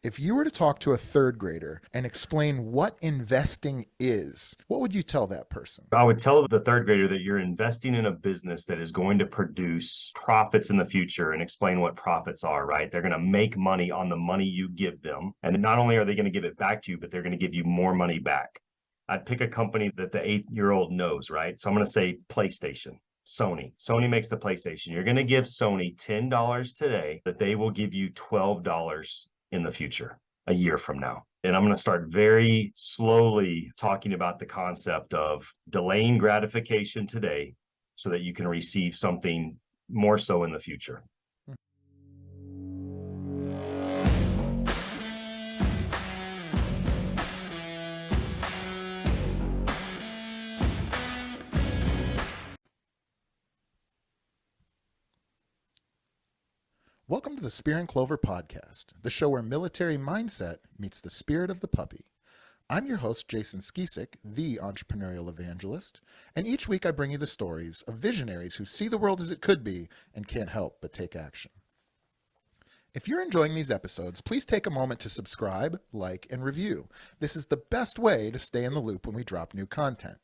If you were to talk to a third grader and explain what investing is, what would you tell that person? I would tell the third grader that you're investing in a business that is going to produce profits in the future and explain what profits are, right? They're going to make money on the money you give them. And not only are they going to give it back to you, but they're going to give you more money back. I'd pick a company that the 8-year-old knows, right? So I'm going to say PlayStation. Sony. Sony makes the PlayStation. You're going to give Sony $10 today that they will give you $12 in the future, a year from now. And I'm going to start very slowly talking about the concept of delaying gratification today so that you can receive something more so in the future. Welcome to the Spear and Clover podcast, the show where military mindset meets the spirit of the puppy. I'm your host, Jason Skisick, the entrepreneurial evangelist, and each week I bring you the stories of visionaries who see the world as it could be and can't help but take action. If you're enjoying these episodes, please take a moment to subscribe, like, and review. This is the best way to stay in the loop when we drop new content.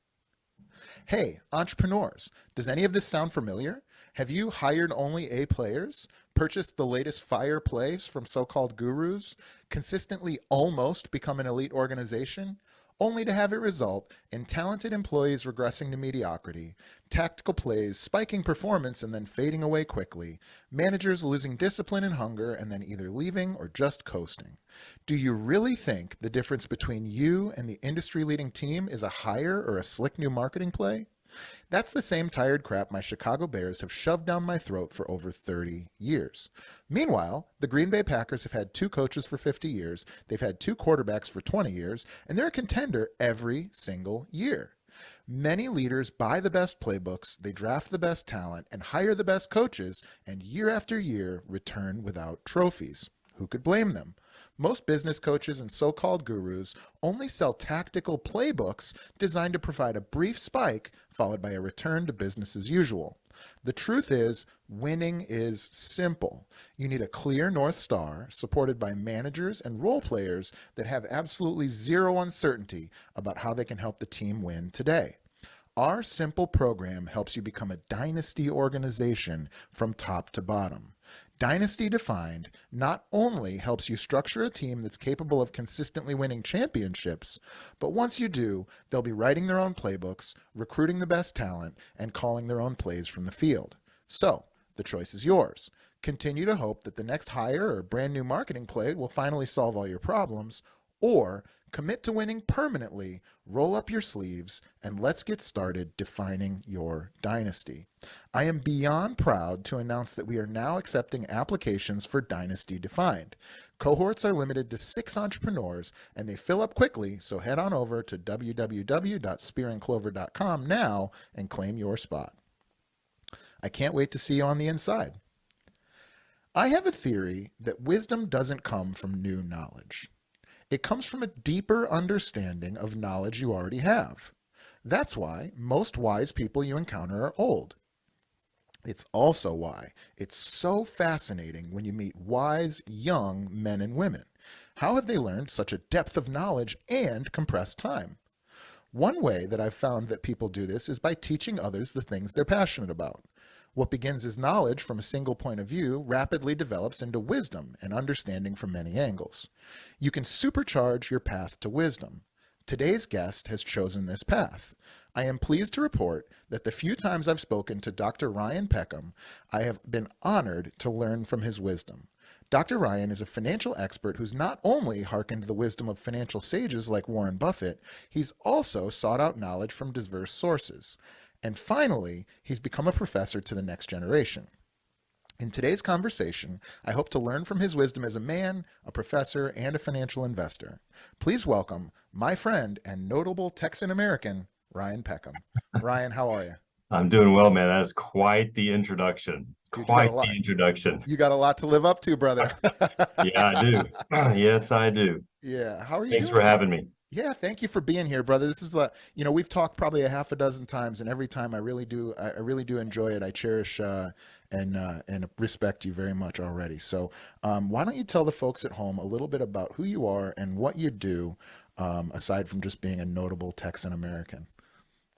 Hey, entrepreneurs, does any of this sound familiar? Have you hired only A players, purchased the latest fire plays from so-called gurus, consistently almost become an elite organization, only to have it result in talented employees regressing to mediocrity, tactical plays spiking performance and then fading away quickly, managers losing discipline and hunger and then either leaving or just coasting? Do you really think the difference between you and the industry-leading team is a hire or a slick new marketing play? That's the same tired crap my Chicago Bears have shoved down my throat for over 30 years. Meanwhile, the Green Bay Packers have had two coaches for 50 years, they've had two quarterbacks for 20 years, and they're a contender every single year. Many leaders buy the best playbooks, they draft the best talent, and hire the best coaches, and year after year return without trophies. Who could blame them? Most business coaches and so-called gurus only sell tactical playbooks designed to provide a brief spike followed by a return to business as usual. The truth is, winning is simple. You need a clear North Star supported by managers and role players that have absolutely zero uncertainty about how they can help the team win today. Our simple program helps you become a dynasty organization from top to bottom. Dynasty Defined not only helps you structure a team that's capable of consistently winning championships, but once you do, they'll be writing their own playbooks, recruiting the best talent, and calling their own plays from the field. So, the choice is yours. Continue to hope that the next hire or brand new marketing play will finally solve all your problems, or commit to winning permanently, roll up your sleeves, and let's get started defining your dynasty. I am beyond proud to announce that we are now accepting applications for Dynasty Defined. Cohorts are limited to 6 entrepreneurs, and they fill up quickly, so head on over to www.spearandclover.com now and claim your spot. I can't wait to see you on the inside. I have a theory that wisdom doesn't come from new knowledge. It comes from a deeper understanding of knowledge you already have. That's why most wise people you encounter are old. It's also why it's so fascinating when you meet wise, young men and women. How have they learned such a depth of knowledge and compressed time? One way that I've found that people do this is by teaching others the things they're passionate about. What begins as knowledge from a single point of view rapidly develops into wisdom and understanding from many angles. You can supercharge your path to wisdom. Today's guest has chosen this path. I am pleased to report that the few times I've spoken to Dr. Ryan Peckham, I have been honored to learn from his wisdom. Dr. Ryan is a financial expert who's not only hearkened to the wisdom of financial sages like Warren Buffett, he's also sought out knowledge from diverse sources. And finally, he's become a professor to the next generation. In today's conversation, I hope to learn from his wisdom as a man, a professor, and a financial investor. Please welcome my friend and notable Texan American, Ryan Peckham. Ryan, how are you? I'm doing well, man. That is quite the introduction. Dude, Quite the introduction. You got a lot to live up to, brother. Yeah, I do. Yes, I do. Yeah. How are you Thanks doing for today? having me. Yeah, thank you for being here, brother. This is we've talked probably a half a dozen times, and every time I really do enjoy it. I cherish and respect you very much already. So, why don't you tell the folks at home a little bit about who you are and what you do, aside from just being a notable Texan American?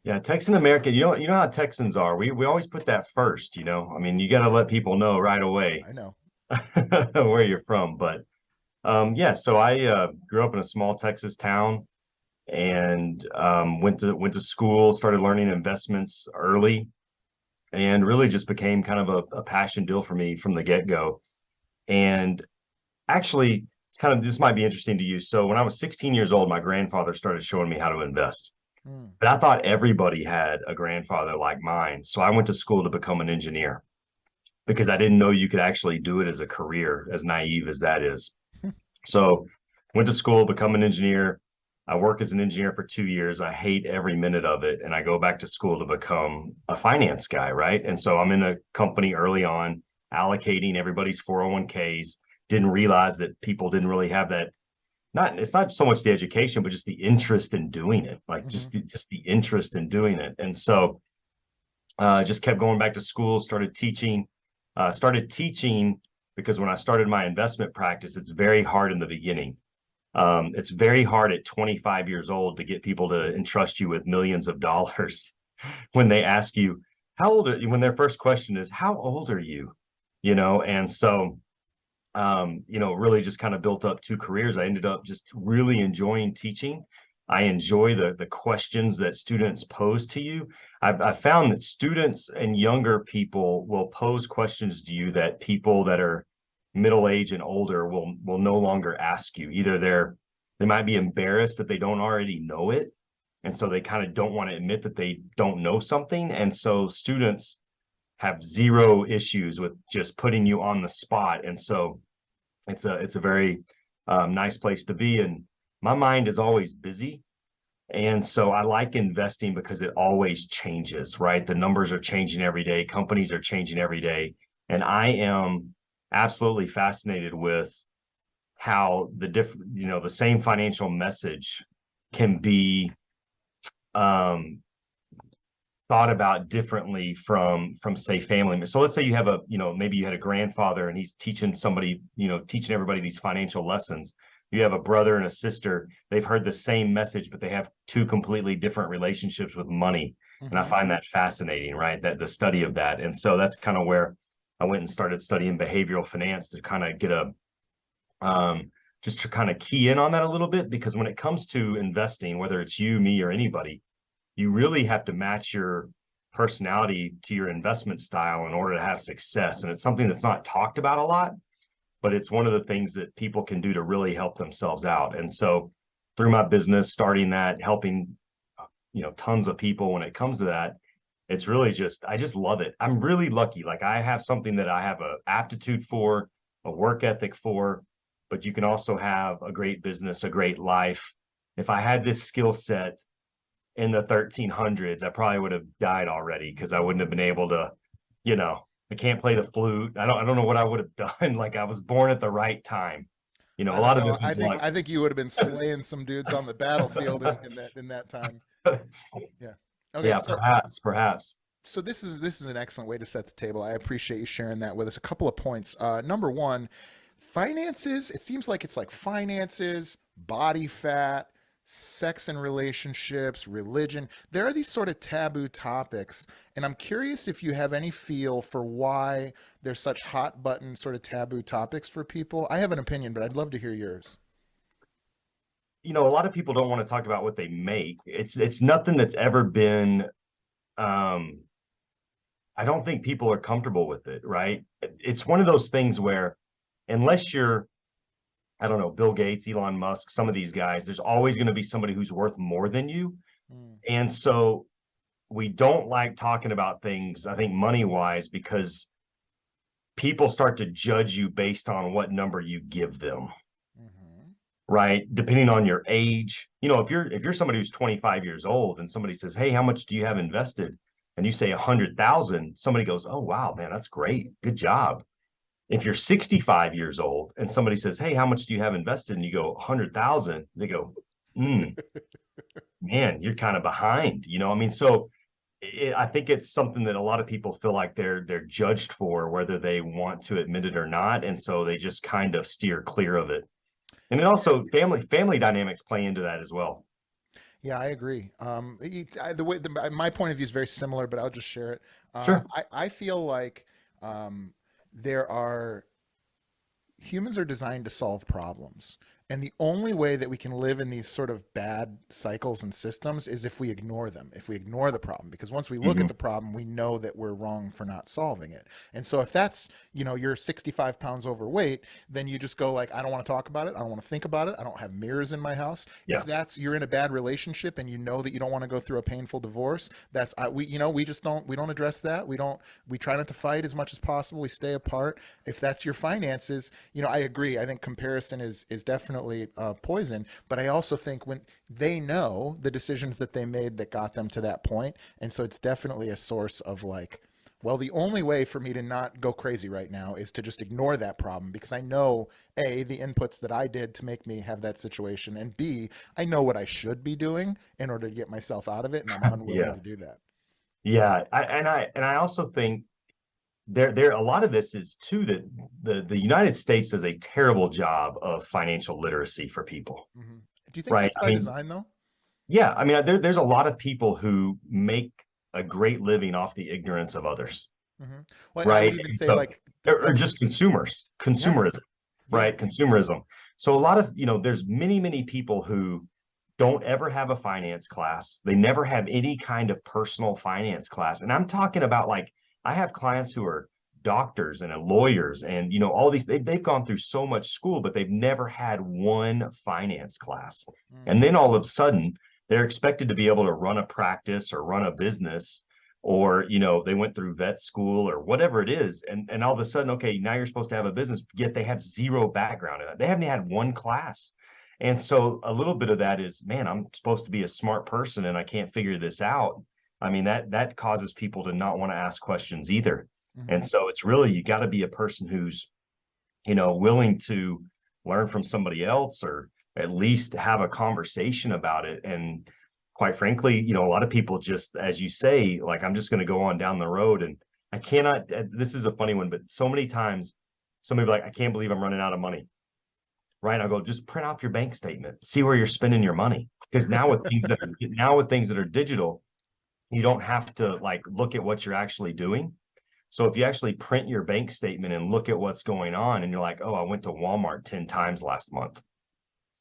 Yeah, Texan American, you know how Texans are. We always put that first, you know. I mean, you got to let people know right away I know. where you're from. But yeah, so I grew up in a small Texas town and went to school, started learning investments early, and really just became kind of a passion deal for me from the get-go. And actually, it's kind of this might be interesting to you. So when I was 16 years old, my grandfather started showing me how to invest. Mm, But I thought everybody had a grandfather like mine. So I went to school to become an engineer because I didn't know you could actually do it as a career, as naive as that is. So went to school, become an engineer. I work as an engineer for 2 years. I hate every minute of it. And I go back to school to become a finance guy, right? And so I'm in a company early on, allocating everybody's 401ks. Didn't realize that people didn't really have that. Not it's not so much the education, but just the interest in doing it, like hmm just the interest in doing it. And so just kept going back to school, started teaching because when I started my investment practice, it's very hard in the beginning. It's very hard at 25 years old to get people to entrust you with millions of dollars when they ask you, how old are you? When their first question is, how old are you? You know, and so really just kind of built up two careers. I ended up just really enjoying teaching. I enjoy the questions that students pose to you. I've found that students and younger people will pose questions to you that people that are middle age and older will no longer ask you. Either they might be embarrassed that they don't already know it, and so they kind of don't want to admit that they don't know something. And so students have zero issues with just putting you on the spot. And so it's a very nice place to be. And my mind is always busy. And so I like investing because it always changes, right? The numbers are changing every day, companies are changing every day. And I am absolutely fascinated with how the same financial message can be um, thought about differently from say family. So let's say you have maybe you had a grandfather and he's teaching somebody, teaching everybody these financial lessons. You have a brother and a sister, they've heard the same message, but they have two completely different relationships with money. And I hmm find that fascinating, right? That the study of that. And so that's kind of where I went and started studying behavioral finance to kind of get just to kind of key in on that a little bit, because when it comes to investing, whether it's you, me, or anybody, you really have to match your personality to your investment style in order to have success. And it's something that's not talked about a lot, but it's one of the things that people can do to really help themselves out. And so through my business, starting that, helping, tons of people when it comes to that, it's really I just love it. I'm really lucky. Like I have something that I have a aptitude for, a work ethic for, but you can also have a great business, a great life. If I had this skill set in the 1300s, I probably would have died already because I wouldn't have been able to, I can't play the flute. I don't know what I would have done. Like I was born at the right time. A I don't lot of know. this is luck. I think you would have been slaying some dudes on the battlefield in that time. Yeah. Okay. Yeah, So perhaps. this is an excellent way to set the table. I appreciate you sharing that with us. A couple of points. Number one, finances. It seems like it's like finances, body fat, sex and relationships, religion. There are these sort of taboo topics, and I'm curious if you have any feel for why they're such hot button sort of taboo topics for people. I have an opinion, but I'd love to hear yours. A lot of people don't want to talk about what they make. It's nothing that's ever been um I don't think people are comfortable with it, right? It's one of those things where unless you're, I don't know, Bill Gates, Elon Musk, some of these guys, there's always going to be somebody who's worth more than you. Mm, And so we don't like talking about things, I think, money wise, because people start to judge you based on what number you give them, mhm. right? Depending on your age. If you're somebody who's 25 years old and somebody says, "Hey, how much do you have invested?" and you say 100,000, somebody goes, "Oh, wow, man, that's great. Good job." If you're 65 years old and somebody says, "Hey, how much do you have invested?" and you go 100,000, they go, man, you're kind of behind. I mean, so I think it's something that a lot of people feel like they're judged for, whether they want to admit it or not, and so they just kind of steer clear of it. And then also family dynamics play into that as well. Yeah, I agree. My point of view is very similar, but I'll just share it. Sure. I feel like um, there are humans are designed to solve problems. And the only way that we can live in these sort of bad cycles and systems is if we ignore them, if we ignore the problem. Because once we look at Mhm. the problem, we know that we're wrong for not solving it. And so if that's, you're 65 pounds overweight, then you just go like, I don't want to talk about it. I don't want to think about it. I don't have mirrors in my house. If Yeah. that's, you're in a bad relationship and you know that you don't want to go through a painful divorce, we just don't address that. We try not to fight as much as possible. We stay apart. If that's your finances, I agree. I think comparison is definitely poison. But I also think when they know the decisions that they made that got them to that point, and so it's definitely a source of like, well, the only way for me to not go crazy right now is to just ignore that problem because I know A, the inputs that I did to make me have that situation, and B, I know what I should be doing in order to get myself out of it, and I'm unwilling Yeah. to do that. Yeah. I also think there a lot of this is too that the United States does a terrible job of financial literacy for people, Hmm. Do you think right? that's I by mean, design though? yeah, I mean, there's a lot of people who make a great living off the ignorance of others, Hmm. Well, and I would right? even And say so, like or that's just yeah, consumerism, yeah. right? Consumerism. So a lot of, there's many people who don't ever have a finance class. They never have any kind of personal finance class. And I'm talking about like, I have clients who are doctors and lawyers and, all these, they've gone through so much school, but they've never had one finance class. And Mm. then all of a sudden, they're expected to be able to run a practice or run a business or they went through vet school or whatever it is and all of a sudden, okay, now you're supposed to have a business, yet they have zero background in it. They haven't had one class. And so a little bit of that is, man, I'm supposed to be a smart person and I can't figure this out. I mean, that causes people to not want to ask questions either. And Hmm. so it's really, you got to be a person who's, willing to learn from somebody else or at least have a conversation about it. And quite frankly, a lot of people just, as you say, like, I'm just going to go on down the road and I cannot, this is a funny one, but so many times somebody be like, I can't believe I'm running out of money. Right. I'll go, just print off your bank statement, see where you're spending your money. Because now with things that are digital, you don't have to like look at what you're actually doing. So if you actually print your bank statement and look at what's going on and you're like, oh, I went to Walmart 10 times last month,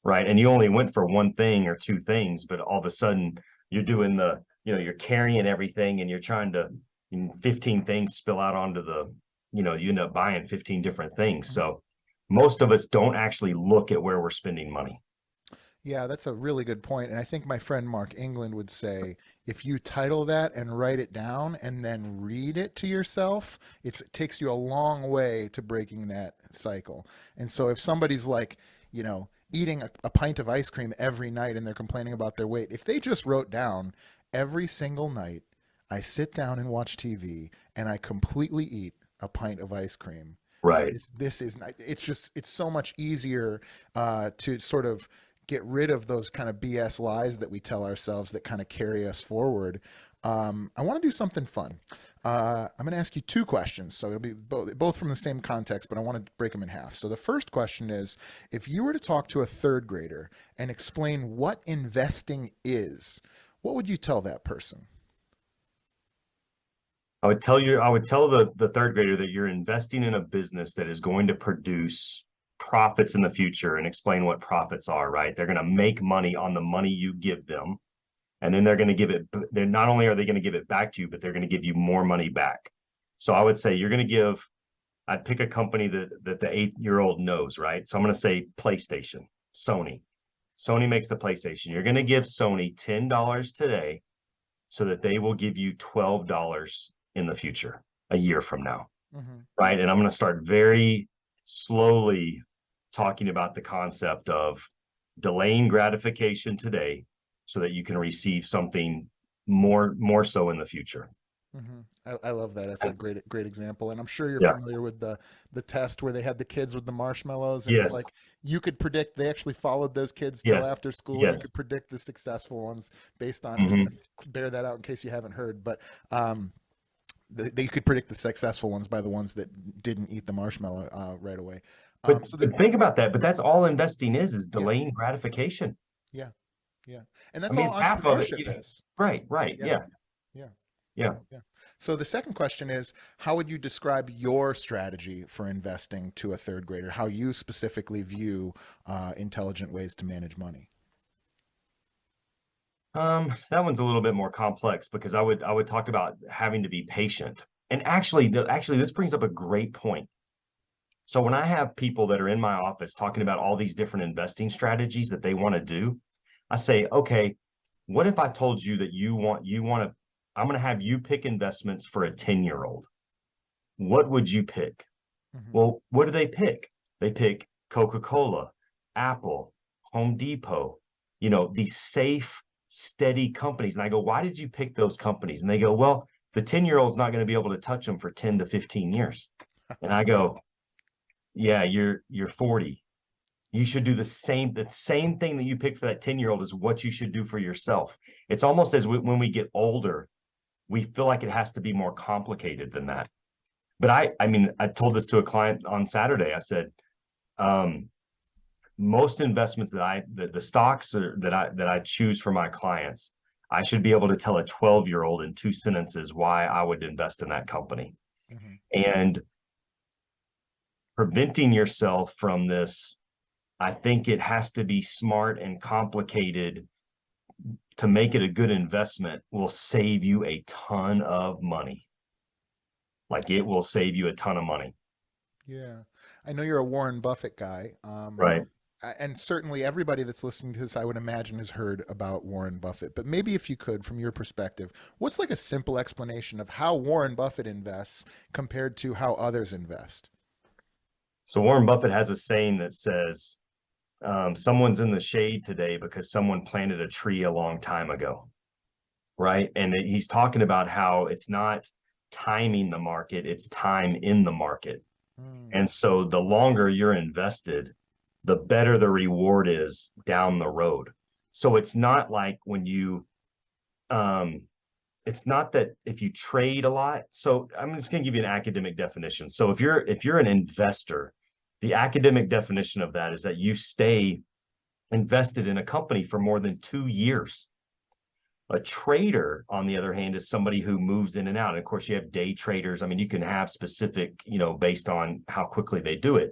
right? And you only went for one thing or two things, but all of a sudden you're doing you're carrying everything and you're trying to, 15 things spill out onto you end up buying 15 different things. Hmm. So most of us don't actually look at where we're spending money. Yeah, that's a really good point. And I think my friend Mark England would say if you title that and write it down and then read it to yourself, it takes you a long way to breaking that cycle. And so if somebody's like, eating a pint of ice cream every night and they're complaining about their weight, if they just wrote down every single night, I sit down and watch TV and I completely eat a pint of ice cream. Right. This is not, it's so much easier to sort of get rid of those kind of BS lies that we tell ourselves that kind of carry us forward. I want to do something fun. I'm going to ask you two questions. So it'll be both from the same context, but I want to break them in half. So the first question is, if you were to talk to a third grader and explain what investing is, what would you tell that person? I would tell the third grader that you're investing in a business that is going to produce profits in the future and explain what profits are, right? They're going to make money on the money you give them. And then they're going to give it, they're not only are they going to give it back to you, but they're going to give you more money back. So I would say you're going to give, I'd pick a company that the 8-year-old knows, right? So I'm going to say PlayStation, Sony. Sony makes the PlayStation. You're going to give Sony $10 today so that they will give you $12 in the future, a year from now, Hmm. right? And I'm going to start very slowly talking about the concept of delaying gratification today so that you can receive something more so in the future. I love that. That's a great example, and I'm sure you're Yeah. familiar with the test where they had the kids with the marshmallows, and it's Yes. like you could predict. They actually followed those kids till Yes. after school, and you Yes. could predict the successful ones based on. I'm just going Hmm. to bear that out in case you haven't heard, but you could predict the successful ones by the ones that didn't eat the marshmallow right away. But, So that but think about that. But that's all investing is yeah, delaying gratification. yeah, yeah, and I that's mean, all it's half of it. entrepreneurship is. Right. Right. Yeah, Yeah. yeah. Yeah. Yeah. So the second question is, how would you describe your strategy for investing to a third grader? How you specifically view intelligent ways to manage money? That one's a little bit more complex because I would talk about having to be patient. And actually, this brings up a great point. So when I have people that are in my office talking about all these different investing strategies that they want to do, I say, okay, what if I told you that you want to, I'm going to have you pick investments for a 10-year-old. What would you pick? Hmm. Well, what do they pick? They pick Coca-Cola, Apple, Home Depot, these safe, steady companies. And I go, why did you pick those companies? And they go, well, the 10-year-old's not going to be able to touch them for 10 to 15 years. And I go, yeah, you're 40. You should do the same thing that you picked for that 10-year-old is what you should do for yourself. It's almost as when we get older, we feel like it has to be more complicated than that. But I mean, I told this to a client on Saturday. I said, um, most investments the stocks that I choose for my clients, I should be able to tell a 12-year-old in two sentences why I would invest in that company. Hmm. And preventing yourself from this, I think it has to be smart and complicated to make it a good investment will save you a ton of money. Like it will save you a ton of money. Yeah. I know you're a Warren Buffett guy. Right. And certainly everybody that's listening to this, I would imagine, has heard about Warren Buffett. But maybe if you could, from your perspective, what's like a simple explanation of how Warren Buffett invests compared to how others invest? So Warren Buffett has a saying that says, someone's in the shade today because someone planted a tree a long time ago. Right. And he's talking about how it's not timing the market, it's time in the market. Mm, And so the longer you're invested, the better the reward is down the road. So it's not like when um, it's not that if you trade a lot. So I'm just going to give you an academic definition. So if you're an investor, the academic definition of that is that you stay invested in a company for more than 2 years. A trader, on the other hand, is somebody who moves in and out. And of course, you have day traders. I mean, you can have specific, based on how quickly they do it.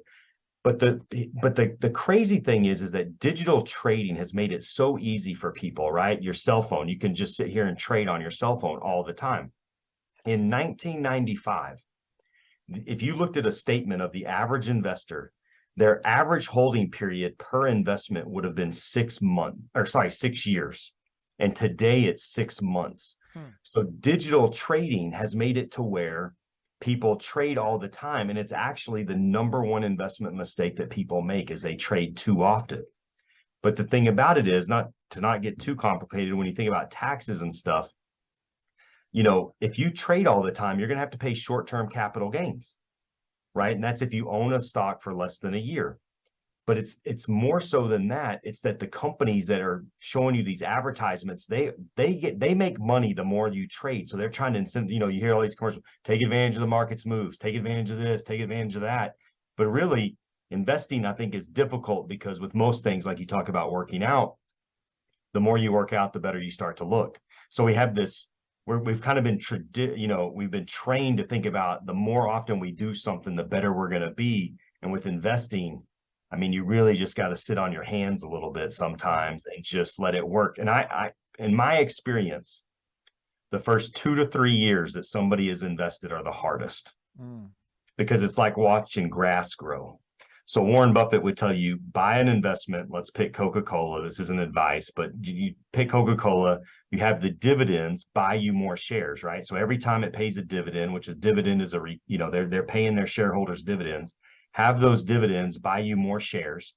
But the crazy thing is that digital trading has made it so easy for people, right? Your cell phone, you can just sit here and trade on your cell phone all the time. In 1995, if you looked at a statement of the average investor, their average holding period per investment would have been 6 months, or sorry, 6 years. And today it's 6 months. hmm. So digital trading has made it to where people trade all the time. And it's actually the number one investment mistake that people make is they trade too often. But the thing about it is not get too complicated when you think about taxes and stuff. If you trade all the time, you're going to have to pay short-term capital gains, right? And that's if you own a stock for less than a year. But it's more so than that. It's that the companies that are showing you these advertisements, they make money the more you trade. So they're trying to incent, you hear all these commercials, take advantage of the market's moves, take advantage of this, take advantage of that. But really, investing, I think, is difficult because with most things, like you talk about working out, the more you work out, the better you start to look. So we have this, we've kind of been, we've been trained to think about the more often we do something, the better we're going to be. And with investing, I mean, you really just got to sit on your hands a little bit sometimes and just let it work. And in my experience, the first 2 to 3 years that somebody is invested are the hardest Mm. because it's like watching grass grow. So Warren Buffett would tell you, buy an investment. Let's pick Coca-Cola. This isn't advice, but you pick Coca-Cola, you have the dividends, buy you more shares, right? So every time it pays a dividend, which is dividend is they're paying their shareholders dividends, have those dividends, buy you more shares,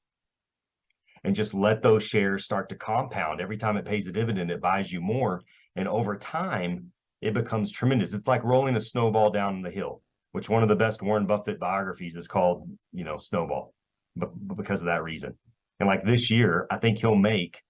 and just let those shares start to compound. Every time it pays a dividend, it buys you more. And over time, it becomes tremendous. It's like rolling a snowball down the hill, which one of the best Warren Buffett biographies is called, Snowball, but because of that reason. And like this year, I think he'll make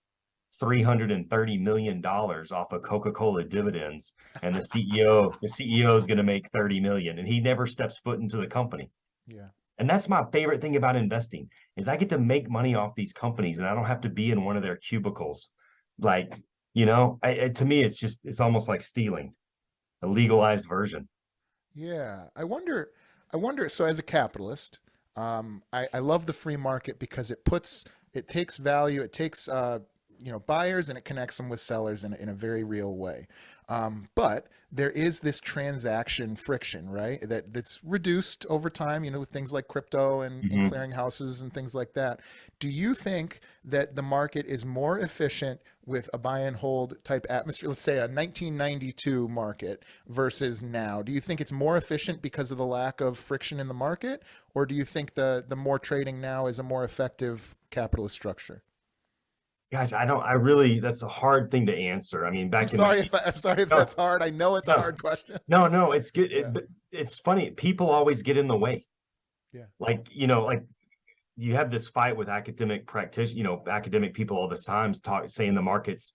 $330 million off of Coca-Cola dividends. And the CEO is going to make 30 million, and he never steps foot into the company. Yeah. And that's my favorite thing about investing is I get to make money off these companies and I don't have to be in one of their cubicles. Like, to me, it's almost like stealing, a legalized version. Yeah, I wonder. So, as a capitalist, I love the free market because it takes value, it takes buyers, and it connects them with sellers in a very real way. But there is this transaction friction, right? That's reduced over time, with things like crypto and Mhm. clearing houses and things like that. Do you think that the market is more efficient with a buy and hold type atmosphere? Let's say a 1992 market versus now. Do you think it's more efficient because of the lack of friction in the market, or do you think the more trading now is a more effective capitalist structure? Guys, I really, that's a hard thing to answer. I mean, back in the, I'm sorry if no, that's hard. I know it's a no, hard question. no, it's good. Yeah, But it's funny. People always get in the way. yeah. Like you have this fight with academic practitioners, academic people all the time saying the market's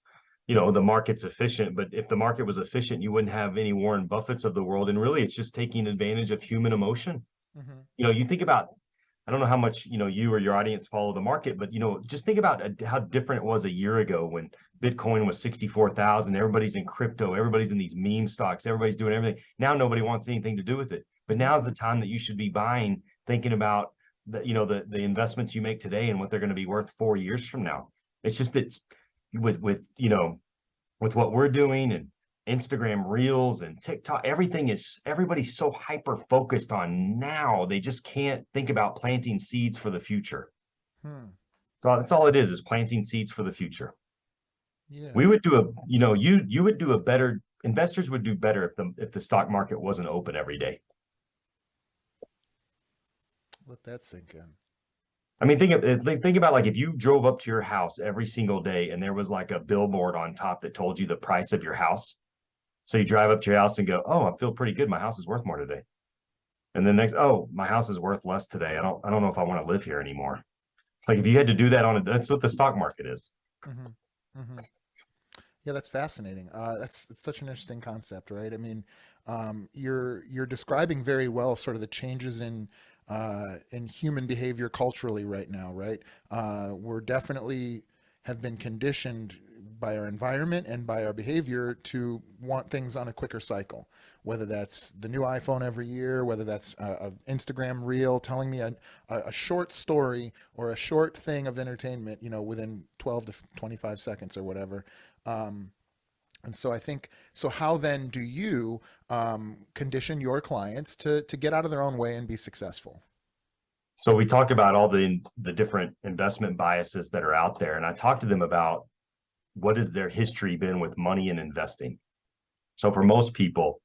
efficient. But if the market was efficient, you wouldn't have any Warren Buffetts of the world. And really, it's just taking advantage of human emotion. Hmm. You think about, I don't know how much, you or your audience follow the market, but, just think about how different it was a year ago when Bitcoin was 64,000. Everybody's in crypto. Everybody's in these meme stocks. Everybody's doing everything. Now nobody wants anything to do with it. But Hmm. now's the time that you should be buying, thinking about the investments you make today and what they're going to be worth 4 years from now. It's just that with what we're doing and Instagram Reels and TikTok, everybody's so hyper focused on now, they just can't think about planting seeds for the future. Hmm. So that's all it is planting seeds for the future. We Yeah. would do you would do a better, investors would do better if the stock market wasn't open every day. Let that sink in. I mean, think about like if you drove up to your house every single day and there was like a billboard on top that told you the price of your house. So you drive up to your house and go, "Oh, I feel pretty good. My house is worth more today." And then next, "Oh, my house is worth less today. I don't know if I want to live here anymore." Like if you had to do that that's what the stock market is. Hmm. Hmm. Yeah, that's fascinating. It's such an interesting concept, right? I mean, you're describing very well sort of the changes in human behavior culturally right now, right? We're definitely have been conditioned by our environment and by our behavior to want things on a quicker cycle, whether that's the new iPhone every year, whether that's a Instagram reel telling me a short story or a short thing of entertainment, within 12 to 25 seconds or whatever. Um, and so I think, so how then do you condition your clients to get out of their own way and be successful? So we talk about all the different investment biases that are out there, and I talk to them about what has their history been with money and investing. So for most people,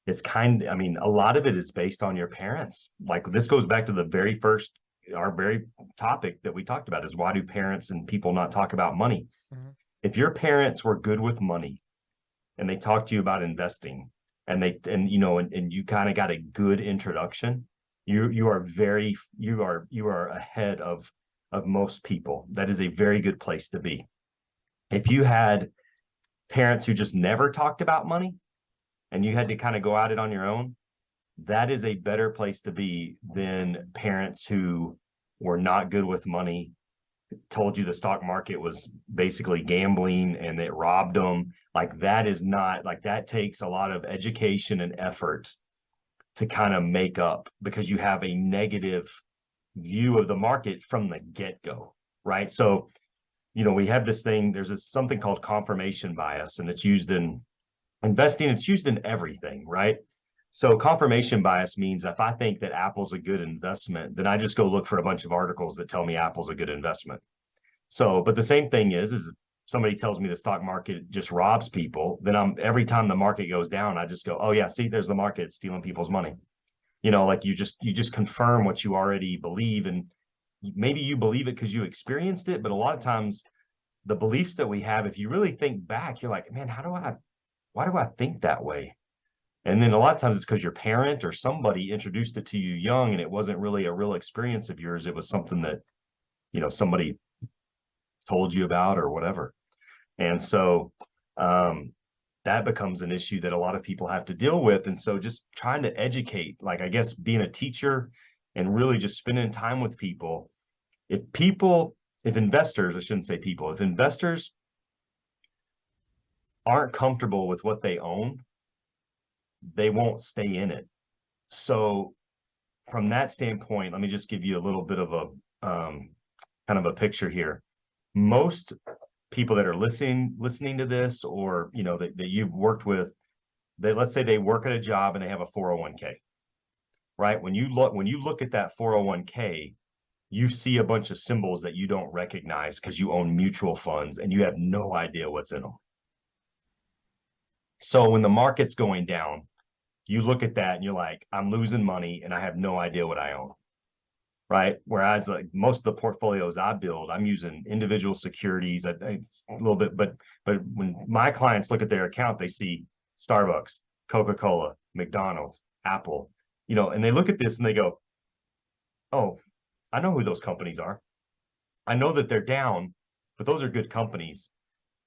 I mean, a lot of it is based on your parents. Like this goes back to our very topic that we talked about is why do parents and people not talk about money? Hmm. If your parents were good with money and they talked to you about investing and you kind of got a good introduction, you are ahead of most people. That is a very good place to be. If you had parents who just never talked about money and you had to kind of go at it on your own, that is a better place to be than parents who were not good with money, told you the stock market was basically gambling and it robbed them. Like that is not like that takes a lot of education and effort to kind of make up because you have a negative view of the market from the get-go, right? So, we have this thing, something called confirmation bias, and it's used in investing, it's used in everything, right? So confirmation bias means if I think that Apple's a good investment, then I just go look for a bunch of articles that tell me Apple's a good investment. So, but the same thing is if somebody tells me the stock market just robs people, then every time the market goes down, I just go, "Oh yeah, see, there's the market stealing people's money." Like you just confirm what you already believe, and maybe you believe it because you experienced it, but a lot of times the beliefs that we have, if you really think back, you're like, man, why do I think that way? And then a lot of times it's because your parent or somebody introduced it to you young and it wasn't really a real experience of yours. It was something that, somebody told you about or whatever. And so um, that becomes an issue that a lot of people have to deal with. And so just trying to educate, like I guess being a teacher and really just spending time with people. If investors, I shouldn't say people, if investors aren't comfortable with what they own, they won't stay in it. So from that standpoint, let me just give you a little bit of a kind of a picture here. Most people that are listening to this, or that you've worked with, they, let's say they work at a job and they have a 401k, right? When you look at that 401k, you see a bunch of symbols that you don't recognize because you own mutual funds and you have no idea what's in them. So when the market's going down, you look at that and you're like, I'm losing money and I have no idea what I own. Right. Whereas like most of the portfolios I build, I'm using individual securities. It's a little bit, but when my clients look at their account, they see Starbucks, Coca-Cola, McDonald's, Apple, and they look at this and they go, oh, I know who those companies are. I know that they're down, but those are good companies.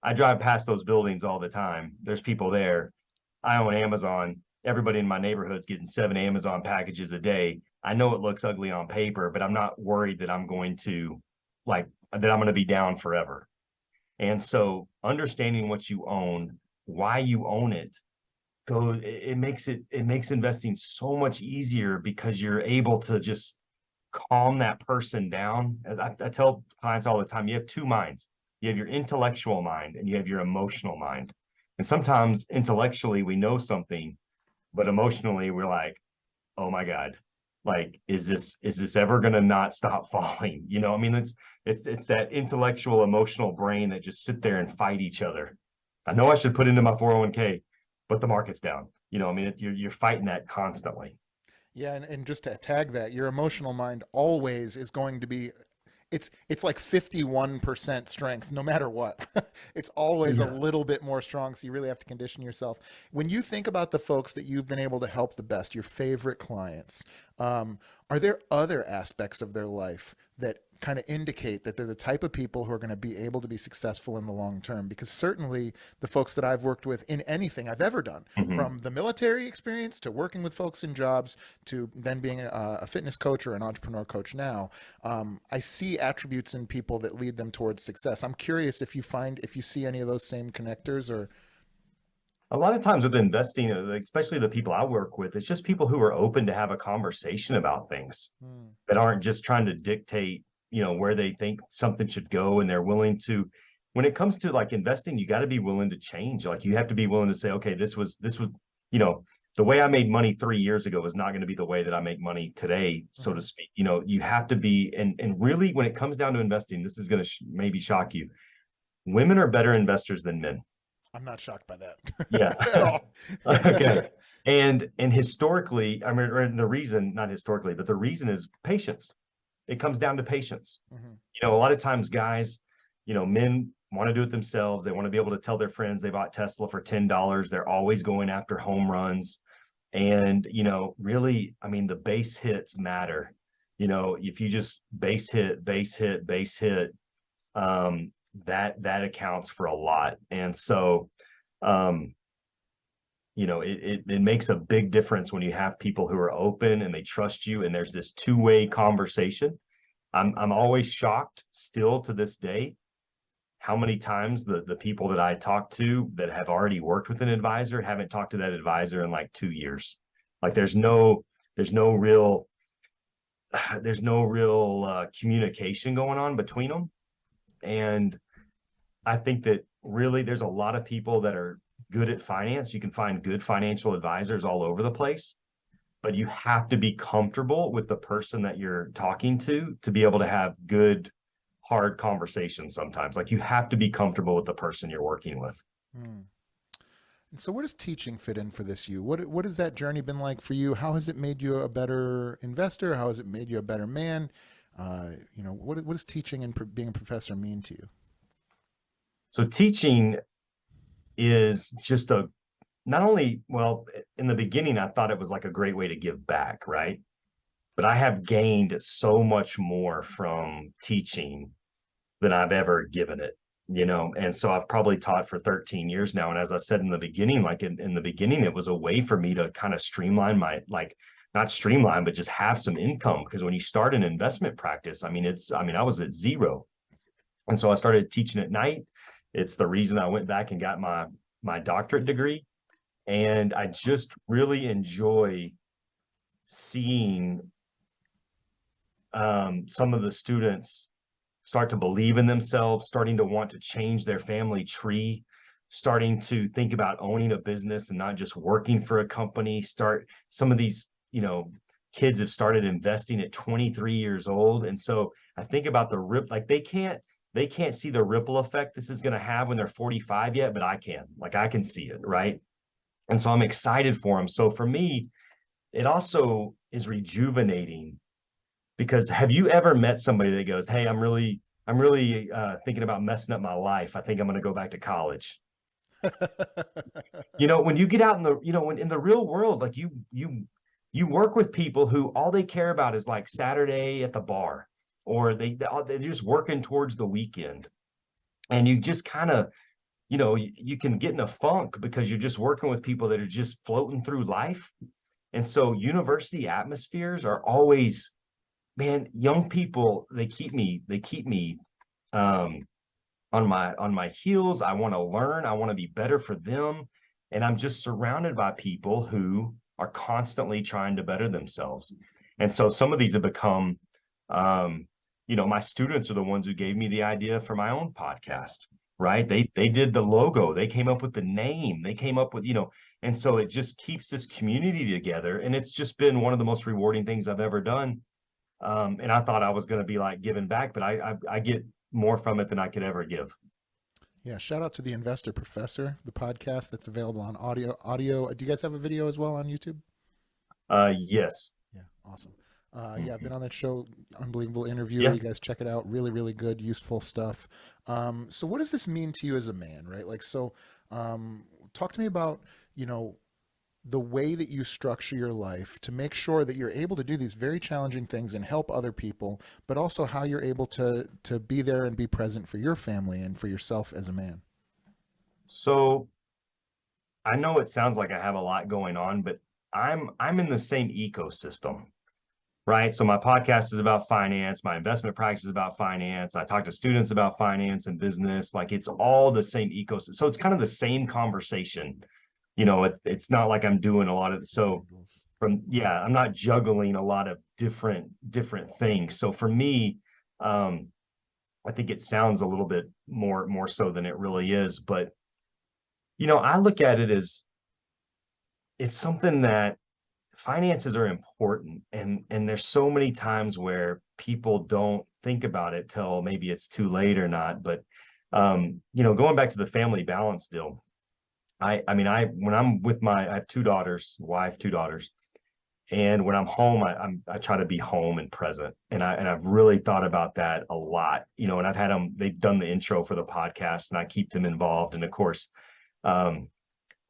I drive past those buildings all the time. There's people there. I own Amazon. Everybody in my neighborhood's getting 7 Amazon packages a day. I know it looks ugly on paper, but I'm not worried that I'm going to be down forever. And so understanding what you own, why you own it, it makes investing so much easier because you're able to just calm that person down. I tell clients all the time, you have two minds. You have your intellectual mind and you have your emotional mind. And sometimes intellectually we know something, but emotionally we're like, oh my God, like, is this ever gonna not stop falling? I mean, it's that intellectual, emotional brain that just sit there and fight each other. I know I should put into my 401k, but the market's down. I mean, you're fighting that constantly. Yeah, and just to tag that, your emotional mind always is going to be it's like 51% strength no matter what. It's always a Yeah. little bit more strong, so you really have to condition yourself. When you think about the folks that you've been able to help the best, your favorite clients, are there other aspects of their life that kind of indicate that they're the type of people who are going to be able to be successful in the long term? Because certainly the folks that I've worked with in anything I've ever done, Mhm. from the military experience to working with folks in jobs to then being a fitness coach or an entrepreneur coach now, I see attributes in people that lead them towards success. I'm curious if you see any of those same connectors or. A lot of times with investing, especially the people I work with, it's just people who are open to have a conversation about things Hmm. that aren't just trying to dictate, where they think something should go. And they're willing to, when it comes to like investing, you got to be willing to change. Like you have to be willing to say, okay, this was, you know, the way I made money 3 years ago is not going to be the way that I make money today, so to Hmm. speak. You have to be, and really when it comes down to investing, this is going to maybe shock you. Women are better investors than men. I'm not shocked by that Yeah. at all. Okay. And historically, I mean, or the reason, not historically, but the reason is patience. It comes down to patience. Hmm. A lot of times guys, men want to do it themselves. They want to be able to tell their friends they bought Tesla for $10. They're always going after home runs. And, really, I mean, the base hits matter. If you just base hit, base hit, base hit, that accounts for a lot. And so, um, it makes a big difference when you have people who are open and they trust you and there's this two-way conversation. I'm always shocked still to this day how many times the people that I talk to that have already worked with an advisor haven't talked to that advisor in like 2 years. Like there's no real there's no real communication going on between them. And I think that really there's a lot of people that are good at finance. You can find good financial advisors all over the place, but you have to be comfortable with the person that you're talking to be able to have good, hard conversations sometimes. Like you have to be comfortable with the person you're working with. Hmm. And so, where does teaching fit in for this? What has that journey been like for you? How has it made you a better investor? How has it made you a better man? What does teaching and being a professor mean to you? So teaching is just not only, well, in the beginning, I thought it was like a great way to give back, right? But I have gained so much more from teaching than I've ever given it, you know? And so I've probably taught for 13 years now. And as I said in the beginning, like in the beginning, it was a way for me to kind of streamline my, like, not streamline, but just have some income. Because when you start an investment practice, I was at zero. And so I started teaching at night. It's the reason I went back and got my doctorate degree. And I just really enjoy seeing some of the students start to believe in themselves, starting to want to change their family tree, starting to think about owning a business and not just working for a company. Start some of these, kids have started investing at 23 years old. And so I think about like they can't see the ripple effect this is going to have when they're 45 yet, but I can. Like I can see it, right? And so I'm excited for them. So for me, it also is rejuvenating because have you ever met somebody that goes, "Hey, I'm really thinking about messing up my life. I think I'm going to go back to college." When you get out in when in the real world, like you work with people who all they care about is like Saturday at the bar, or they're just working towards the weekend, and you just kind of, you can get in a funk because you're just working with people that are just floating through life. And so university atmospheres are always, man, young people, they keep me um on my heels. I want to learn, I want to be better for them. And I'm just surrounded by people who are constantly trying to better themselves. And so some of these have become my students are the ones who gave me the idea for my own podcast, right? They did the logo, they came up with the name, they came up with, and so it just keeps this community together. And it's just been one of the most rewarding things I've ever done. And I thought I was going to be like giving back, but I get more from it than I could ever give. Yeah, shout out to the Investor Professor, the podcast that's available on audio. Audio. Do you guys have a video as well on YouTube? Yes. Yeah, awesome. Yeah, I've been on that show. Unbelievable interviewer. Yeah. You guys check it out. Really, really good, useful stuff. So, what does this mean to you as a man, right? Like, so, talk to me about, you know, the way that you structure your life to make sure that you're able to do these very challenging things and help other people, but also how you're able to be there and be present for your family and for yourself as a man. So I know it sounds like I have a lot going on, but I'm in the same ecosystem, right? So my podcast is about finance, my investment practice is about finance. I talk to students about finance and business. Like it's all the same ecosystem. So it's kind of the same conversation. It's not like I'm doing a lot of so Angles. yeah, I'm not juggling a lot of different things. So for me, um, I think it sounds a little bit more so than it really is. But I look at it as it's something that finances are important, and there's so many times where people don't think about it till maybe it's too late or not. But going back to the family balance deal, I when I'm with I have two daughters, wife, two daughters. And when I'm home, I try to be home and present, and I've really thought about that a lot, and I've had them. They've done the intro for the podcast, and I keep them involved. And of course, um,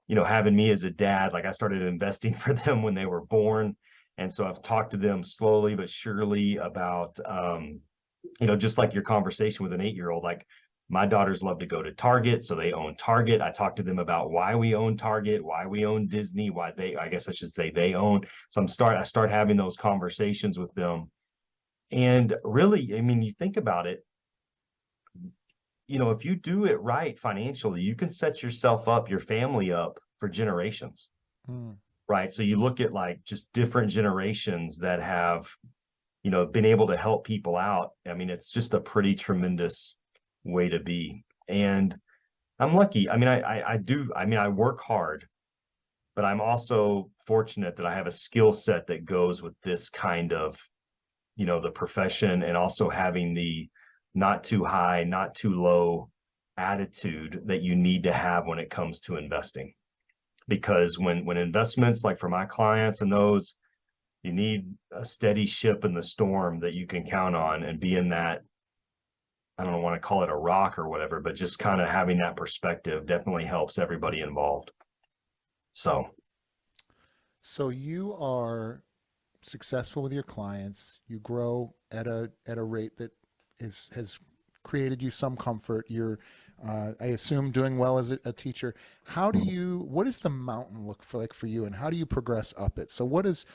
having me as a dad, like I started investing for them when they were born, and so I've talked to them slowly but surely about, just like your conversation with an 8-year-old, like my daughters love to go to Target, so they own Target. I talked to them about why we own Target, why we own Disney, I guess I should say they own. So I start having those conversations with them. And really, I mean, you think about it, if you do it right financially, you can set yourself up, your family up for generations, Mm. right? So you look at like just different generations that have, been able to help people out. I mean, it's just a pretty tremendous way to be. And I'm lucky. I mean, I do. I mean, I work hard, but I'm also fortunate that I have a skill set that goes with this kind of, the profession, and also having the not too high, not too low attitude that you need to have when it comes to investing. Because when investments, like for my clients and those, you need a steady ship in the storm that you can count on, and being that, I don't want to call it a rock or whatever, but just kind of having that perspective definitely helps everybody involved. So So you are successful with your clients. You grow at a rate that is has created you some comfort. You're, I assume, doing well as a teacher. How do you? What does the mountain look for like for you, and how do you progress up it? So what is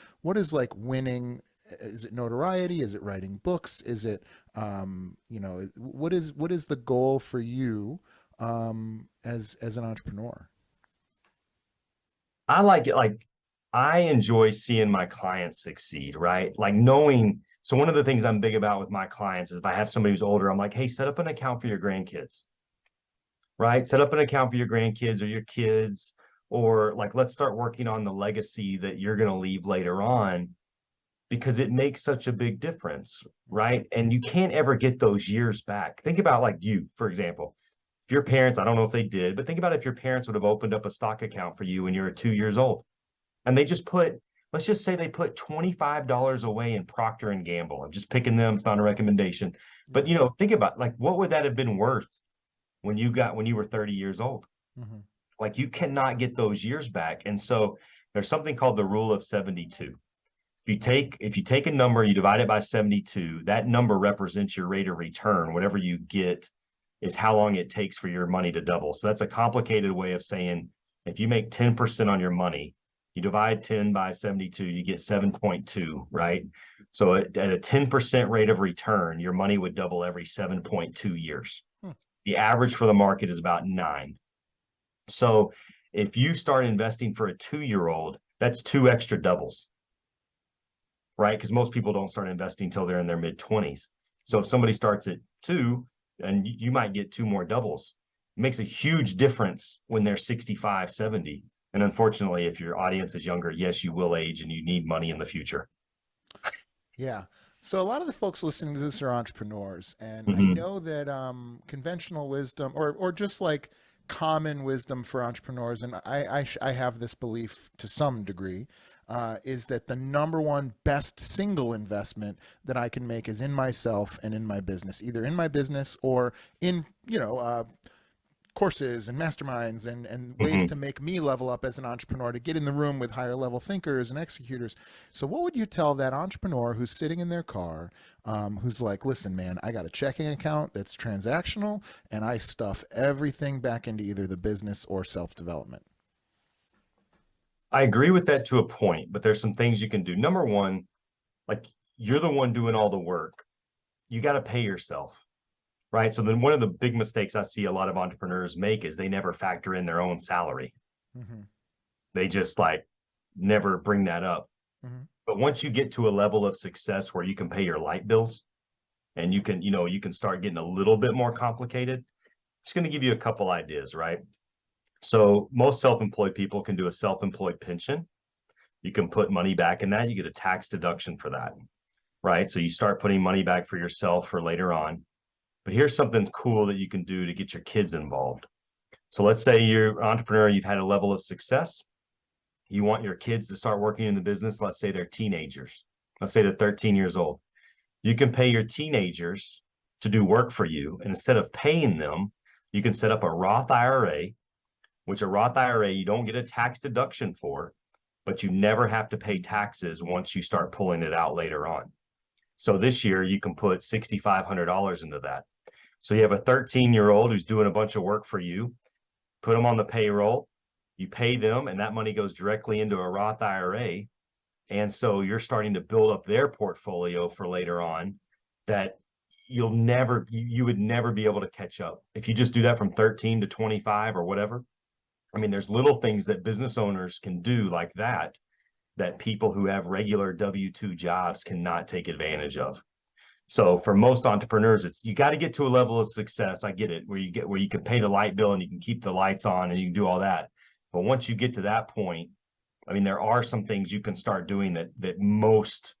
like winning? Is it notoriety? Is it writing books? Is it what is the goal for you as an entrepreneur? I like it. Like I enjoy seeing my clients succeed, right? Like knowing. So one of the things I'm big about with my clients is if I have somebody who's older, I'm like, hey, set up an account for your grandkids, right? Set up an account for your grandkids or your kids, or like let's start working on the legacy that you're going to leave later on because it makes such a big difference, right? And you can't ever get those years back. Think about like you, for example. If your parents, I don't know if they did, but think about if your parents would have opened up a stock account for you when you were 2 years old and they just put, let's just say they put $25 away in Procter and Gamble. I'm just picking them, it's not a recommendation. But Yeah. think about like what would that have been worth when you were 30 years old? Hmm. Like you cannot get those years back. And so there's something called the rule of 72. If you take a number, you divide it by 72, that number represents your rate of return. Whatever you get is how long it takes for your money to double. So that's a complicated way of saying if you make 10% on your money, you divide 10 by 72, you get 7.2, right? So at a 10% rate of return, your money would double every 7.2 years. Hmm. The average for the market is about 9. So if you start investing for a 2-year-old, that's 2 extra doubles, right? Because most people don't start investing until they're in their mid 20s. So if somebody starts at 2, and you might get 2 more doubles, it makes a huge difference when they're 65, 70. And unfortunately, if your audience is younger, yes, you will age and you need money in the future. Yeah. So a lot of the folks listening to this are entrepreneurs, and I Mm-hmm. know that conventional wisdom, or just like common wisdom for entrepreneurs, and I have this belief to some degree, is that the number one best single investment that I can make is in myself and in my business, either in my business or in courses and masterminds and ways Mm-hmm. to make me level up as an entrepreneur to get in the room with higher level thinkers and executors. So, what would you tell that entrepreneur who's sitting in their car, who's like, listen, man, I got a checking account that's transactional and I stuff everything back into either the business or self development? I agree with that to a point, but there's some things you can do. Number one, like you're the one doing all the work. You got to pay yourself, right? So then one of the big mistakes I see a lot of entrepreneurs make is they never factor in their own salary. Mm-hmm. They just like never bring that up. Mm-hmm. But once you get to a level of success where you can pay your light bills and you can start getting a little bit more complicated, I'm just going to give you a couple ideas, right? So most self-employed people can do a self-employed pension. You can put money back in that. You get a tax deduction for that, right? So you start putting money back for yourself for later on. But here's something cool that you can do to get your kids involved. So let's say you're an entrepreneur, you've had a level of success. You want your kids to start working in the business. Let's say they're teenagers. Let's say they're 13 years old. You can pay your teenagers to do work for you. And instead of paying them, you can set up a Roth IRA, which a Roth IRA you don't get a tax deduction for, but you never have to pay taxes once you start pulling it out later on. So this year you can put $6,500 into that. So you have a 13-year-old who's doing a bunch of work for you, put them on the payroll, you pay them, and that money goes directly into a Roth IRA. And so you're starting to build up their portfolio for later on that you would never be able to catch up. If you just do that from 13 to 25 or whatever. I mean, there's little things that business owners can do like that people who have regular W-2 jobs cannot take advantage of. So for most entrepreneurs, it's you got to get to a level of success. I get it, where you can pay the light bill and you can keep the lights on and you can do all that. But once you get to that point, I mean, there are some things you can start doing that most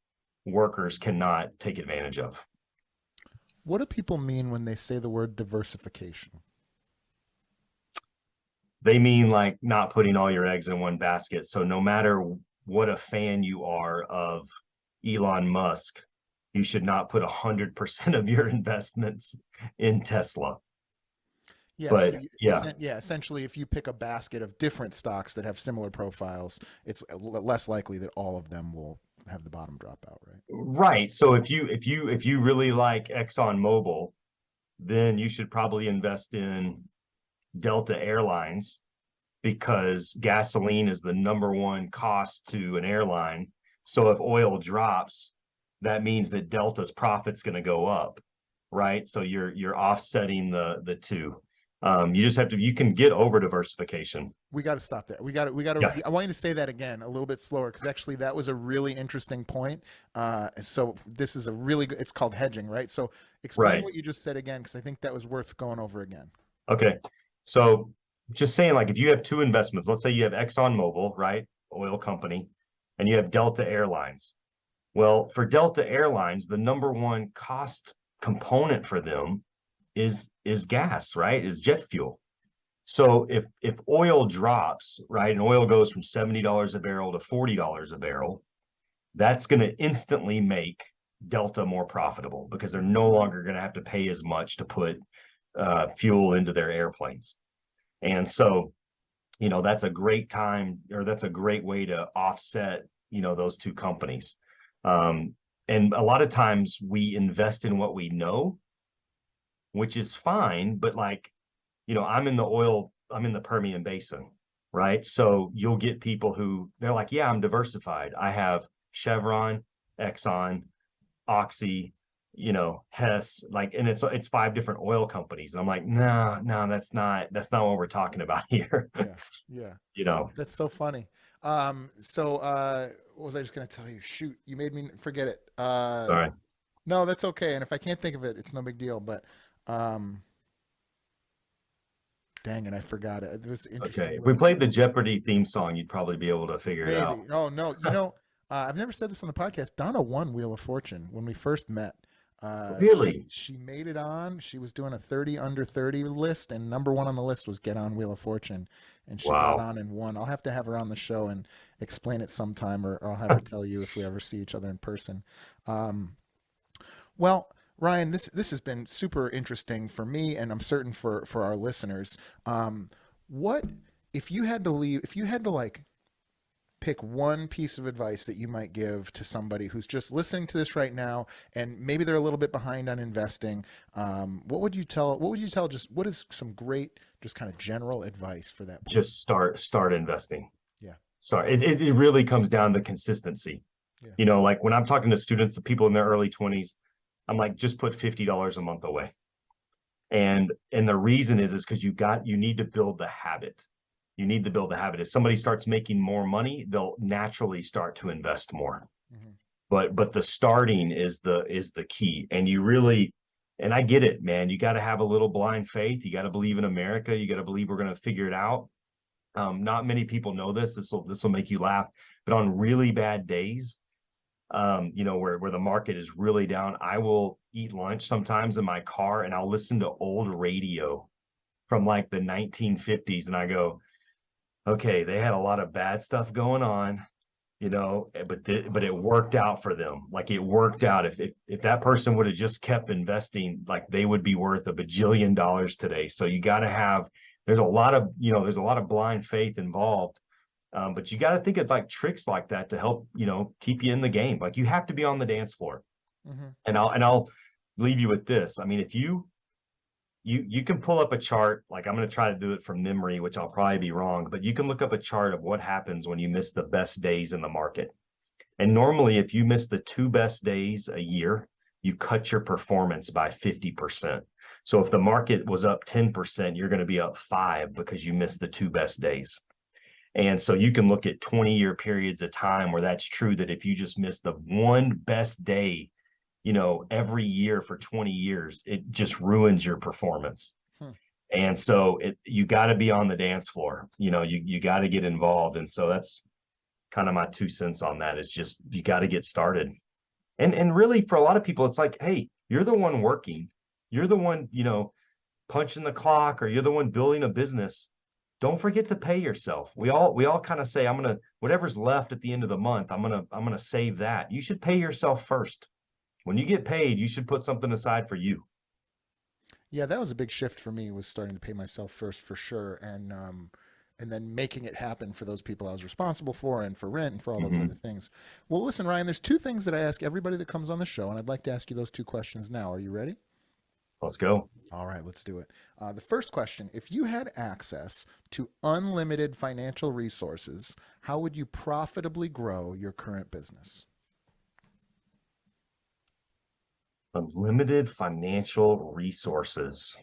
workers cannot take advantage of. What do people mean when they say the word diversification? They mean like not putting all your eggs in one basket. So no matter what a fan you are of Elon Musk, you should not put 100% of your investments in Tesla. Yeah, so But yeah, essentially, if you pick a basket of different stocks that have similar profiles, it's less likely that all of them will have the bottom drop out, right? right. So if you really like ExxonMobil, then you should probably invest in Delta Airlines because gasoline is the number one cost to an airline. So if oil drops, that means that Delta's profit's going to go up, right? So you're offsetting the two. You just have to, you can get over diversification. We got to stop that. Yeah, I want you to say that again a little bit slower because actually that was a really interesting point. So this is a really good, it's called hedging, right? So explain right. what you just said again because I think that was worth going over again. Okay. So just saying, like, if you have two investments, let's say you have ExxonMobil, right? Oil company, and you have Delta Airlines. Well, for Delta Airlines, the number one cost component for them is gas, right? Is jet fuel. So if oil drops, right, and oil goes from $70 a barrel to $40 a barrel, that's going to instantly make Delta more profitable because they're no longer going to have to pay as much to put fuel into their airplanes. And so, that's a great time, or that's a great way to offset, those two companies. And a lot of times we invest in what we know, which is fine, but like, I'm in the Permian Basin, right? So you'll get people who they're like, yeah, I'm diversified. I have Chevron, Exxon, Oxy, Hess, like, and it's five different oil companies. I'm like, no, that's not what we're talking about here. Yeah, yeah. you know, That's so funny. What was I just gonna tell you? Shoot, you made me forget it. Sorry. No, that's okay. And if I can't think of it, it's no big deal. But um, dang it, I forgot it. It was It's interesting. okay. If we played the Jeopardy theme song, you'd probably be able to figure it out. Maybe. Oh no, I've never said this on the podcast. Donna won Wheel of Fortune when we first met. Really? She made it on. She was doing a 30 under 30 list, and number one on the list was Get on Wheel of Fortune, and she got Wow. on and won. I'll have to have her on the show and explain it sometime, or I'll have her tell you if we ever see each other in person. Um, well, Ryan, this has been super interesting for me, and I'm certain for our listeners. What if you had to leave? If you had to like pick one piece of advice that you might give to somebody who's just listening to this right now and maybe they're a little bit behind on investing, what would you tell? What would you tell? Just what is some great, just kind of general advice for that person? Just start investing. Yeah, Sorry. It really comes down to consistency. yeah, Like when I'm talking to students, the people in their early 20s, I'm like, just put $50 a month away. And the reason is because you need to build the habit. You need to build the habit. As somebody starts making more money, they'll naturally start to invest more. hmm But the starting is the key. And you really, and I get it, man. You got to have a little blind faith. You got to believe in America. You got to believe we're going to figure it out. Not many people know this. This will make you laugh. But on really bad days, where the market is really down, I will eat lunch sometimes in my car and I'll listen to old radio from like the 1950s, and I go, okay, they had a lot of bad stuff going on, but it worked out for them. Like it worked out. If that person would have just kept investing, like they would be worth a bajillion dollars today. So you got to have. There's a lot of blind faith involved. But you got to think of like tricks like that to help, keep you in the game. Like you have to be on the dance floor. hmm And I'll leave you with this. I mean, if you can pull up a chart, like I'm going to try to do it from memory, which I'll probably be wrong, but you can look up a chart of what happens when you miss the best days in the market. And normally, if you miss the two best days a year, you cut your performance by 50%. So if the market was up 10%, you're going to be up 5 because you missed the two best days. And so you can look at 20-year periods of time where that's true, that if you just miss the one best day, every year for 20 years, it just ruins your performance. Hmm. And so you got to be on the dance floor, you got to get involved. And so that's kind of my 2 cents on that. Is just, you got to get started. And really for a lot of people, it's like, hey, you're the one working, you're the one, punching the clock, or you're the one building a business. Don't forget to pay yourself. We all kind of say, whatever's left at the end of the month, I'm gonna save that. You should pay yourself first. When you get paid, you should put something aside for you. Yeah, that was a big shift for me, was starting to pay myself first for sure, and then making it happen for those people I was responsible for, and for rent, and for all those other Hmm. things. Well, listen, Ryan, there's two things that I ask everybody that comes on the show, and I'd like to ask you those two questions now. Are you ready? Let's go. All right, let's do it. The first question: if you had access to unlimited financial resources, how would you profitably grow your current business? Unlimited financial resources.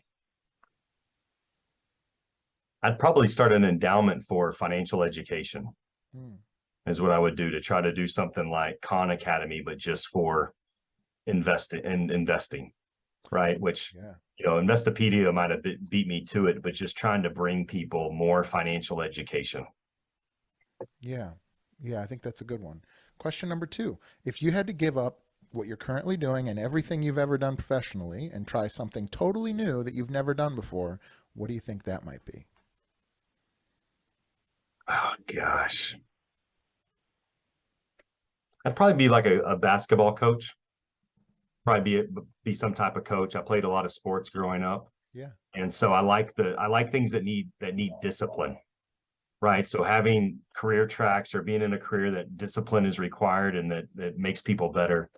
I'd probably start an endowment for financial education, Hmm. is what I would do, to try to do something like Khan Academy, but just for investing, right? Which, Yeah. Investopedia might have beat me to it, but just trying to bring people more financial education. Yeah. Yeah, I think that's a good one. Question number two. If you had to give up what you're currently doing and everything you've ever done professionally and try something totally new that you've never done before, what do you think that might be? Oh gosh. I'd probably be like a basketball coach. Probably be some type of coach. I played a lot of sports growing up. Yeah. And so I like things that need discipline, right? So having career tracks, or being in a career that discipline is required and that makes people better.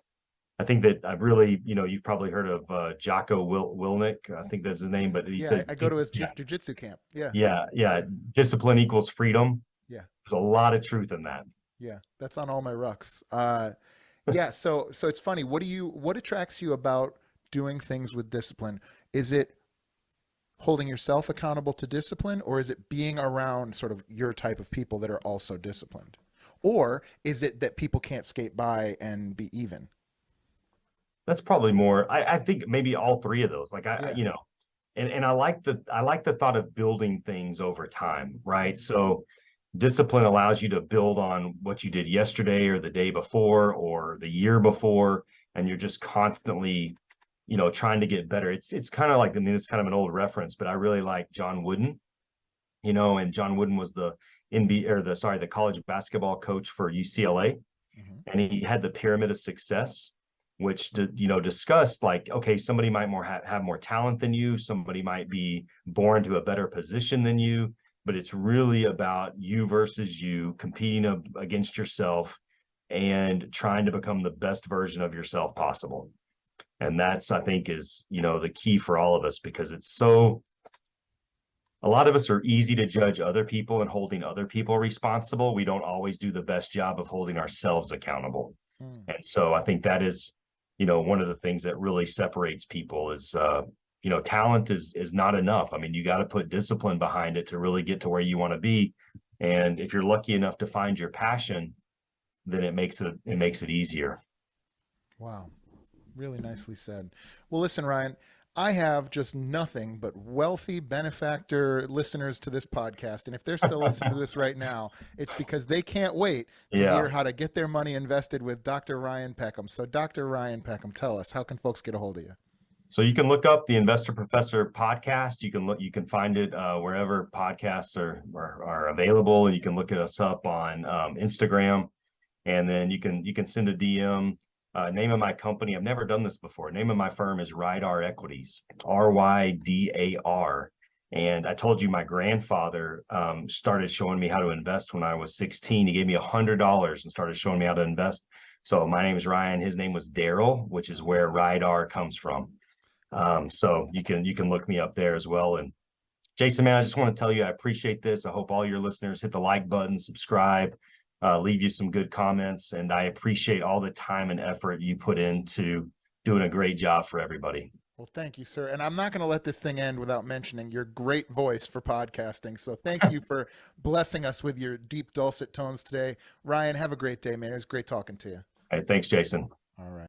I think that I've really, you've probably heard of Jocko Wilnick. I think that's his name, but he Yeah, said, I go to his yeah, jiu-jitsu camp. Yeah. yeah, Yeah. discipline equals freedom. Yeah. There's a lot of truth in that. Yeah. That's on all my rucks. Yeah, so it's funny. What attracts you about doing things with discipline? Is it holding yourself accountable to discipline, or is it being around sort of your type of people that are also disciplined? Or is it that people can't skate by and be even? That's probably more. I think maybe all three of those. Like Yeah. and I like the thought of building things over time, right? So discipline allows you to build on what you did yesterday or the day before or the year before, and you're just constantly, trying to get better. It's kind of like, I mean, it's kind of an old reference, but I really like John Wooden, and John Wooden was the NBA, or the college basketball coach for UCLA, Hmm. and he had the pyramid of success, which discussed, like, okay, somebody might have more talent than you, somebody might be born to a better position than you, but it's really about you versus you competing against yourself and trying to become the best version of yourself possible. And that's, I think, is the key for all of us, because it's so, a lot of us are easy to judge other people and holding other people responsible. We don't always do the best job of holding ourselves accountable. Mm. And so I think that is, one of the things that really separates people is, talent is not enough. I mean, you got to put discipline behind it to really get to where you want to be. And if you're lucky enough to find your passion, then it makes it easier. Wow. Really nicely said. Well, listen, Ryan, I have just nothing but wealthy benefactor listeners to this podcast. And if they're still listening to this right now, it's because they can't wait to Yeah. hear how to get their money invested with Dr. Ryan Peckham. So, Dr. Ryan Peckham, tell us, how can folks get a hold of you? So you can look up the Investor Professor podcast. You can find it wherever podcasts are available, and you can look at us up on Instagram, and then you can send a DM. Name of my company. I've never done this before. Name of my firm is Rydar Equities, Rydar. And I told you my grandfather started showing me how to invest when I was 16. He gave me $100 and started showing me how to invest. So my name is Ryan. His name was Daryl, which is where Rydar comes from. So you can look me up there as well. And Jason, man, I just want to tell you I appreciate this. I hope all your listeners hit the like button, subscribe, leave you some good comments, and I appreciate all the time and effort you put into doing a great job for everybody. Well, thank you, sir. And I'm not going to let this thing end without mentioning your great voice for podcasting. So, thank you for blessing us with your deep, dulcet tones today. Ryan, have a great day, man. It was great talking to you. All right, thanks, Jason. All right.